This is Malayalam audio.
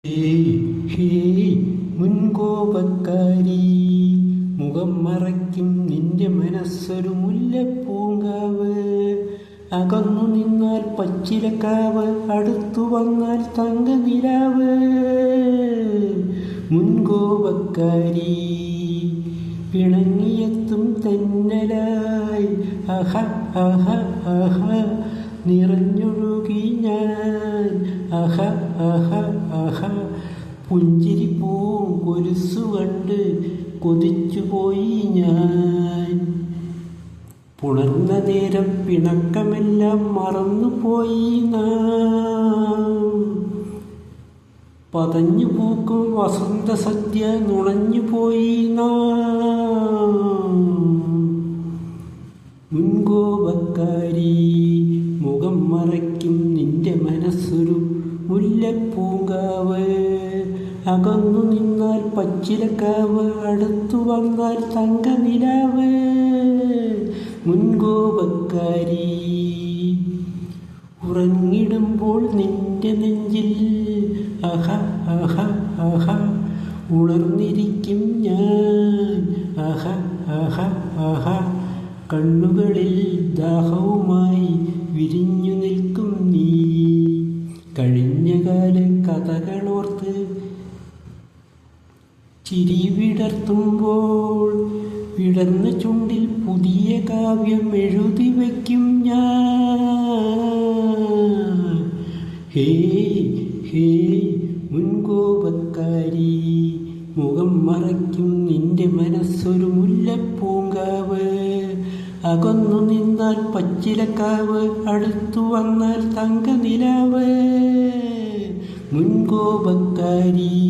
ഹേയ് മുൻകോപക്കാരി, മുഖം മറയ്ക്കും നിന്റെ മനസ്സൊരു മുല്ലപ്പൂങ്കാവ്. അകന്നു നിന്നാൽ പച്ചിലക്കാവ്, അടുത്തു വന്നാൽ തങ്കനിലാവ്. മുൻകോപക്കാരി, പിണങ്ങിയെത്തും തെന്നലായി അഹ അഹ അഹ നിറഞ്ഞൊഴുകി ഞാൻ അഹ അഹ അഹ. പുഞ്ചിരി പൂവും കൊലുസു കണ്ട് കൊതിച്ചുപോയി ഞാൻ. പുണർന്ന നേരം പിണക്കമെല്ലാം മറന്നുപോയി നാം. പതഞ്ഞു പൂക്കും വസന്ത സദ്യ നുണഞ്ഞുപോയി നാം. മുൻകോപക്കാരി, മുഖം മറയ്ക്കും നിന്റെ മനസ്സൊരു മുല്ലപ്പൂങ്കാവ്. അകന്നു നിന്നാൽ പച്ചിലക്കാവ്, അടുത്തു വന്നാൽ തങ്കനിലാവ്. മുൻകോപക്കാരി, ഉറങ്ങിടുമ്പോൾ നിന്റെ നെഞ്ചിൽ അഹ അഹ അഹ ഉണർന്നിരിക്കും ഞാൻ അഹ അഹ അഹ. കണ്ണുകളിൽ ദാഹവുമായി വിരിഞ്ഞു നിൽക്കും നീ. കഴിഞ്ഞകാല കഥകളോർത്ത് ചിരി വിടർത്തുമ്പോൾ വിടർന്ന ചുണ്ടിൽ പുതിയ കാവ്യം എഴുതി വയ്ക്കും ഞാൻ. ഹേയ് ഹേയ് മുൻകോപക്കാരി, മുഖം മറയ്ക്കും നിന്റെ മനസ്സൊരു മുല്ലപ്പൂങ്കാവ്. അകന്നു നിന്നാൽ പച്ചിലക്കാവ്, അടുത്തു വന്നാൽ തങ്കനിലാവ്. മുൻകോപക്കാരി.